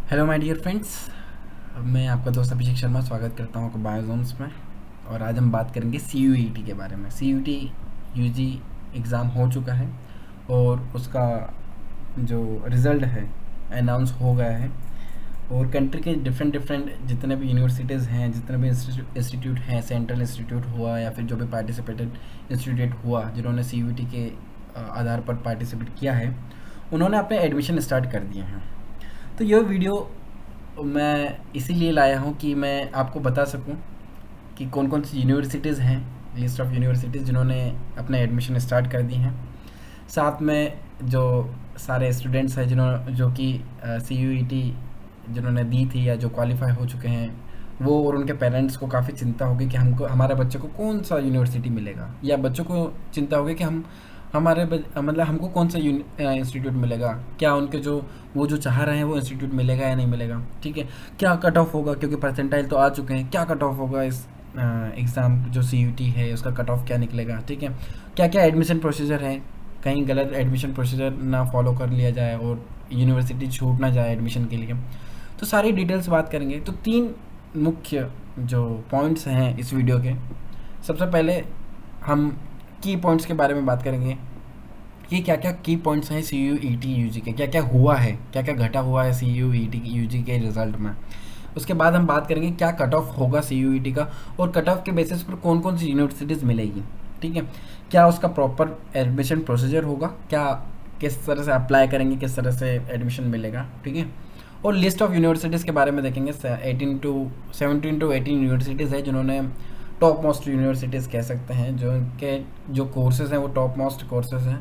Hello my dear friends, मैं आपका दोस्त अभिषेक शर्मा स्वागत करता हूँ आपका बायोजोम्स में। और आज हम बात करेंगे CUET के बारे में। CUET यूजी एग्ज़ाम हो चुका है और उसका जो रिज़ल्ट है अनाउंस हो गया है। और कंट्री के डिफरेंट डिफरेंट जितने भी यूनिवर्सिटीज़ हैं, जितने भी इंस्टीट्यूट हैं, सेंट्रल इंस्टीट्यूट हुआ या फिर जो भी पार्टिसिपेटेड इंस्टीट्यूट हुआ जिन्होंने CUET के आधार पर पार्टिसिपेट किया है, उन्होंने अपने एडमिशन स्टार्ट कर दिए हैं। तो यह वीडियो मैं इसीलिए लाया हूँ कि मैं आपको बता सकूँ कि कौन कौन सी यूनिवर्सिटीज़ हैं, लिस्ट ऑफ यूनिवर्सिटीज़ जिन्होंने अपने एडमिशन स्टार्ट कर दी हैं। साथ में जो सारे स्टूडेंट्स हैं जो कि CUET जिन्होंने दी थी या जो क्वालिफाई हो चुके हैं, वो और उनके पेरेंट्स को काफ़ी चिंता होगी कि हमको हमारे बच्चे को कौन सा यूनिवर्सिटी मिलेगा, या बच्चों को चिंता होगी कि मतलब हमको कौन सा इंस्टीट्यूट मिलेगा, क्या उनके जो वो जो चाह रहे हैं वो इंस्टीट्यूट मिलेगा या नहीं मिलेगा। ठीक है, क्या कट ऑफ होगा, क्योंकि परसेंटाइल तो आ चुके हैं, क्या कट ऑफ होगा इस एग्ज़ाम जो CUET है उसका कट ऑफ क्या निकलेगा। ठीक है, क्या क्या एडमिशन प्रोसीजर है, कहीं गलत एडमिशन प्रोसीजर ना फॉलो कर लिया जाए और यूनिवर्सिटी छूट ना जाए एडमिशन के लिए। तो सारी डिटेल्स बात करेंगे। तो 3 मुख्य जो पॉइंट्स हैं इस वीडियो के, सबसे पहले हम की पॉइंट्स के बारे में बात करेंगे कि क्या क्या की पॉइंट्स हैं CUET यूजी के, क्या क्या हुआ है, क्या क्या घटा हुआ है CUET यूजी के रिज़ल्ट में। उसके बाद हम बात करेंगे क्या कट ऑफ होगा CUET का, और कट ऑफ के बेसिस पर कौन कौन सी यूनिवर्सिटीज़ मिलेगी। ठीक है, क्या उसका प्रॉपर एडमिशन प्रोसीजर होगा, क्या किस तरह से अप्लाई करेंगे, किस तरह से एडमिशन मिलेगा। ठीक है, और लिस्ट ऑफ यूनिवर्सिटीज़ के बारे में देखेंगे। 17 to 18 यूनिवर्सिटीज़ है जिन्होंने टॉप मोस्ट यूनिवर्सिटीज़ कह सकते हैं, जो उनके जो कोर्सेज़ हैं वो टॉप मोस्ट कोर्सेज़ हैं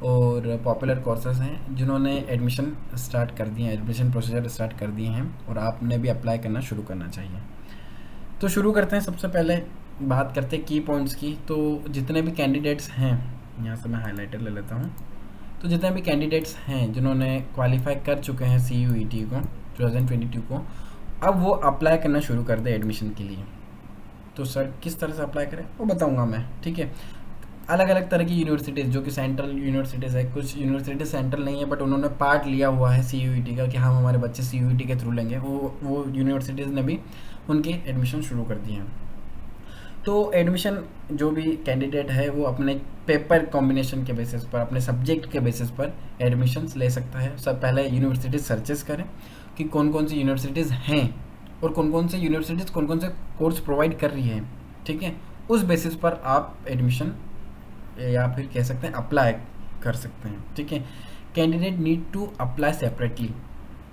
और पॉपुलर कोर्सेज़ हैं, जिन्होंने एडमिशन स्टार्ट कर दिए हैं, एडमिशन प्रोसीजर स्टार्ट कर दिए हैं और आपने भी अप्लाई करना शुरू करना चाहिए। तो शुरू करते हैं। सबसे पहले बात करते हैं की पॉइंट्स की। तो जितने भी कैंडिडेट्स हैं, यहाँ से मैं हाईलाइटर ले लेता हूँ। तो जितने भी कैंडिडेट्स हैं जिन्होंने क्वालिफाई कर चुके हैं CUET को 2022 को, अब वो अप्लाई करना शुरू कर दे एडमिशन के लिए। तो सर किस तरह से अप्लाई करें वो बताऊंगा मैं। ठीक है, अलग अलग तरह की यूनिवर्सिटीज़ जो कि सेंट्रल यूनिवर्सिटीज़ है, कुछ यूनिवर्सिटीज सेंट्रल नहीं है बट उन्होंने पार्ट लिया हुआ है CUET का कि हम हमारे बच्चे CUET के थ्रू लेंगे, वो यूनिवर्सिटीज़ ने भी उनकी एडमिशन शुरू कर दिए हैं। तो एडमिशन जो भी कैंडिडेट है वो अपने पेपर कॉम्बिनेशन के बेसिस पर, अपने सब्जेक्ट के बेसिस पर एडमिशन्स ले सकता है। सब पहले यूनिवर्सिटीज़ सर्चेस करें कि कौन कौन सी यूनिवर्सिटीज़ हैं और कौन कौन से यूनिवर्सिटीज़ कौन कौन से कोर्स प्रोवाइड कर रही है। ठीक है, उस बेसिस पर आप एडमिशन या फिर कह सकते हैं अप्लाई कर सकते हैं। ठीक है, candidate need to apply separately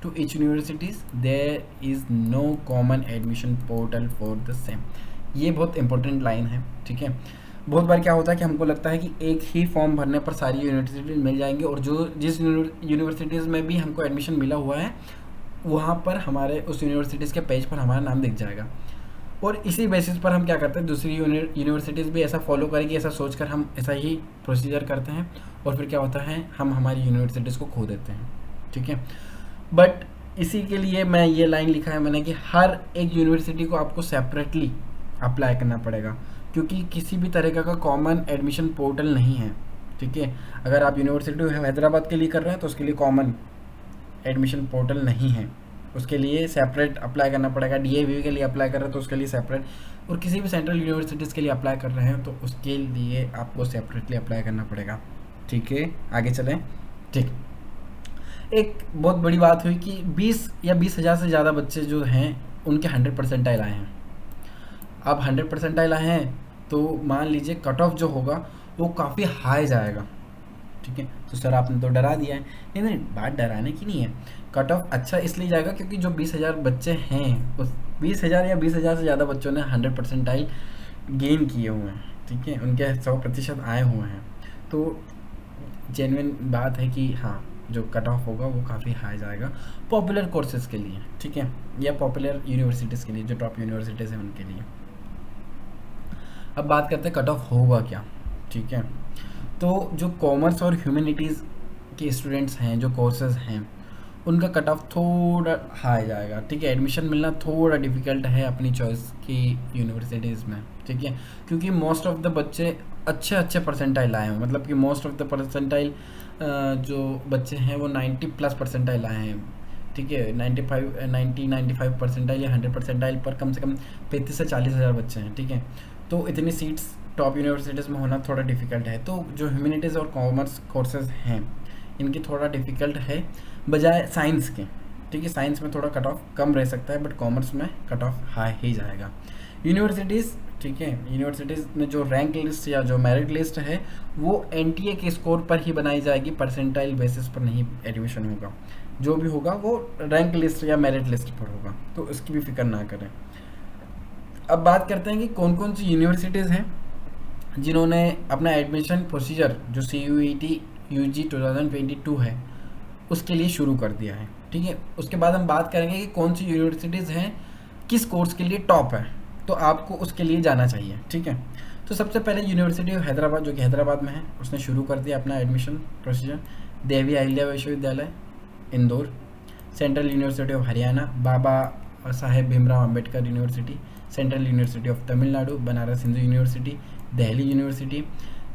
to each universities, there is no common admission portal for the same. ये बहुत इंपॉर्टेंट लाइन है। ठीक है, बहुत बार क्या होता है कि हमको लगता है कि एक ही फॉर्म भरने पर सारी यूनिवर्सिटीज़ मिल जाएंगी और जो जिस यूनिवर्सिटीज़ में भी हमको एडमिशन मिला हुआ है वहाँ पर हमारे उस यूनिवर्सिटीज़ के पेज पर हमारा नाम दिख जाएगा, और इसी बेसिस पर हम क्या करते हैं, दूसरी यूनिवर्सिटीज़ भी ऐसा फॉलो करेगी, ऐसा सोचकर हम ऐसा ही प्रोसीजर करते हैं और फिर क्या होता है, हम हमारी यूनिवर्सिटीज़ को खो देते हैं। ठीक है, बट इसी के लिए मैं ये लाइन लिखा है मैंने कि हर एक यूनिवर्सिटी को आपको सेपरेटली अप्लाई करना पड़ेगा, क्योंकि किसी भी तरीक़े का कॉमन एडमिशन पोर्टल नहीं है। ठीक है, अगर आप यूनिवर्सिटी हैदराबाद के लिए कर रहे हैं तो उसके लिए कॉमन एडमिशन पोर्टल नहीं है, उसके लिए सेपरेट अप्लाई करना पड़ेगा। DAV के लिए अप्लाई कर रहे हैं तो उसके लिए सेपरेट, और किसी भी सेंट्रल यूनिवर्सिटीज़ के लिए अप्लाई कर रहे हैं तो उसके लिए आपको सेपरेटली अप्लाई करना पड़ेगा। ठीक है, आगे चलें। ठीक, एक बहुत बड़ी बात हुई कि 20 या 20,000 से ज़्यादा बच्चे जो हैं उनके 100 परसेंटाइल आए हैं। अब 100 परसेंटाइल आए हैं तो मान लीजिए कट ऑफ जो होगा वो काफ़ी हाई जाएगा। ठीक है, तो सर आपने तो डरा दिया है। नहीं नहीं, बात डराने की नहीं है। कट ऑफ अच्छा इसलिए जाएगा क्योंकि जो 20,000 बच्चे हैं उस 20,000 या 20,000 से ज़्यादा बच्चों ने 100 परसेंटाइल गेन किए हुए हैं। ठीक है, उनके 100% आए हुए हैं। तो जेन्युइन बात है कि हाँ, जो कट ऑफ होगा वो काफ़ी हाई जाएगा पॉपुलर कोर्सेज़ के लिए। ठीक है, या पॉपुलर यूनिवर्सिटीज़ के लिए, जो टॉप यूनिवर्सिटीज़ हैं उनके लिए। अब बात करते हैं कट ऑफ होगा क्या। ठीक है, तो जो कॉमर्स और ह्यूमैनिटीज़ के स्टूडेंट्स हैं, जो कोर्सेज हैं, उनका कट ऑफ थोड़ा हाई जाएगा। ठीक है, एडमिशन मिलना थोड़ा डिफ़िकल्ट है अपनी चॉइस की यूनिवर्सिटीज़ में। ठीक है, क्योंकि मोस्ट ऑफ द बच्चे अच्छे अच्छे परसेंटाइल आए हैं, मतलब कि मोस्ट ऑफ द परसेंटाइल जो बच्चे हैं वो 90+ परसेंटाइल आए हैं। ठीक है, 95 परसेंटाइल या 100 परसेंटाइल पर कम से कम 35 से 40 हज़ार बच्चे हैं, ठीक है। तो इतनी सीट्स टॉप यूनिवर्सिटीज़ में होना थोड़ा डिफ़िकल्ट है। तो जो ह्यूमैनिटीज़ और कॉमर्स कोर्सेज हैं इनकी थोड़ा डिफ़िकल्ट है बजाय साइंस के, ठीक है। साइंस में थोड़ा कट ऑफ कम रह सकता है, बट कॉमर्स में कट ऑफ हाई ही जाएगा। यूनिवर्सिटीज़, ठीक है, यूनिवर्सिटीज़ में जो रैंक लिस्ट या जो मेरिट लिस्ट है वो एनटीए के स्कोर पर ही बनाई जाएगी, परसेंटाइल बेसिस पर नहीं एडमिशन होगा। जो भी होगा वो रैंक लिस्ट या मेरिट लिस्ट पर होगा, तो इसकी भी फिक्र ना करें। अब बात करते हैं कि कौन कौन सी यूनिवर्सिटीज़ हैं जिन्होंने अपना एडमिशन प्रोसीजर जो CUET UG 2022 है उसके लिए शुरू कर दिया है, ठीक है। उसके बाद हम बात करेंगे कि कौन सी यूनिवर्सिटीज़ हैं किस कोर्स के लिए टॉप है, तो आपको उसके लिए जाना चाहिए, ठीक है। तो सबसे पहले यूनिवर्सिटी ऑफ हैदराबाद, जो कि हैदराबाद में है, उसने शुरू कर दिया अपना admission procedure. Devi Ahilya Vishwavidyalaya Indore, central university of Haryana, Baba Saheb Bhimrao Ambedkar university, central university of Tamil Nadu, Banaras Hindu university, Delhi university.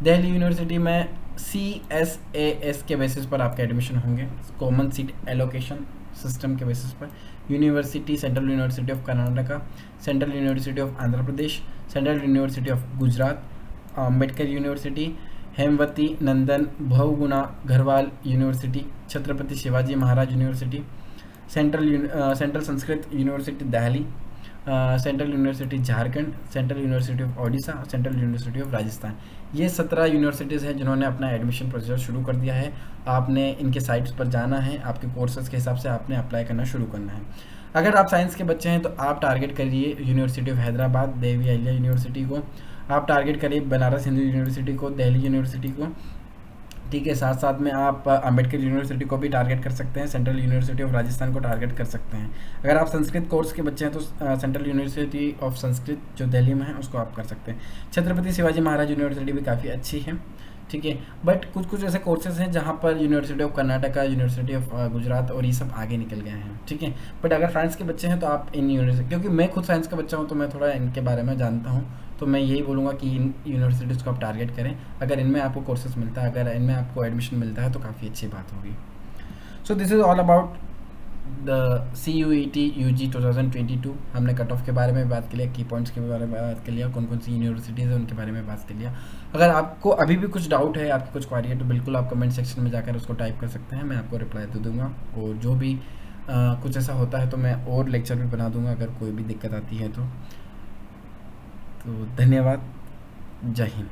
Delhi university में CSAS के बेसिस पर आपके एडमिशन होंगे, कॉमन सीट एलोकेशन सिस्टम के बेसिस पर। University, central university of Karnataka, central university of Andhra Pradesh, central university of Gujarat, Ambedkar university, Hemvati Nandan Bahuguna Garhwal university, Chhatrapati Shivaji Maharaj university, central Sanskrit university Delhi, central university Jharkhand, central university of Odisha, central university of Rajasthan. ये 17 universities हैं जिन्होंने अपना admission procedure शुरू कर दिया है। आपने इनके साइट्स पर जाना है, आपके कोर्सेज के हिसाब से आपने अप्लाई करना शुरू करना है। अगर आप साइंस के बच्चे हैं तो आप टारगेट करिए university of Hyderabad, Devi Ahilya university को। आप टारगेट करिए बनारस हिंदू यूनिवर्सिटी को, दिल्ली यूनिवर्सिटी को, ठीक है। साथ साथ में आप अंबेडकर यूनिवर्सिटी को भी टारगेट कर सकते हैं, सेंट्रल यूनिवर्सिटी ऑफ राजस्थान को टारगेट कर सकते हैं। अगर आप संस्कृत कोर्स के बच्चे हैं तो सेंट्रल यूनिवर्सिटी ऑफ संस्कृत जो दिल्ली में है उसको आप कर सकते हैं। छत्रपति शिवाजी महाराज यूनिवर्सिटी भी काफ़ी अच्छी है, ठीक है। बट कुछ कुछ ऐसे कोर्सेज हैं जहाँ पर university of Karnataka, university of Gujarat और ये सब आगे निकल गए हैं, ठीक है। बट अगर साइंस के बच्चे हैं तो आप इन यूनिवर्सिटी, क्योंकि मैं खुद साइंस का बच्चा हूँ तो मैं थोड़ा इनके बारे में जानता हूँ, तो मैं यही बोलूँगा कि इन यूनिवर्सिटीज़ को आप टारगेट करें। अगर इनमें आपको कोर्सेज मिलता है, अगर इनमें आपको एडमिशन मिलता है तो काफ़ी अच्छी बात होगी। So this is all about the CUET UG 2022। हमने कट ऑफ के बारे में बात कर लिया, की पॉइंट्स के बारे में बात कर लिया, कौन कौन सी यूनिवर्सिटीज़ है उनके बारे में बात कर लिया। अगर आपको अभी भी कुछ डाउट है, आपकी कुछ क्वारी है, तो बिल्कुल आप कमेंट सेक्शन में जाकर उसको टाइप कर सकते हैं, मैं आपको रिप्लाई दे दूँगा। और जो भी कुछ ऐसा होता है तो मैं और लेक्चर भी बना दूँगा अगर कोई भी दिक्कत आती है तो धन्यवाद, जय हिंद।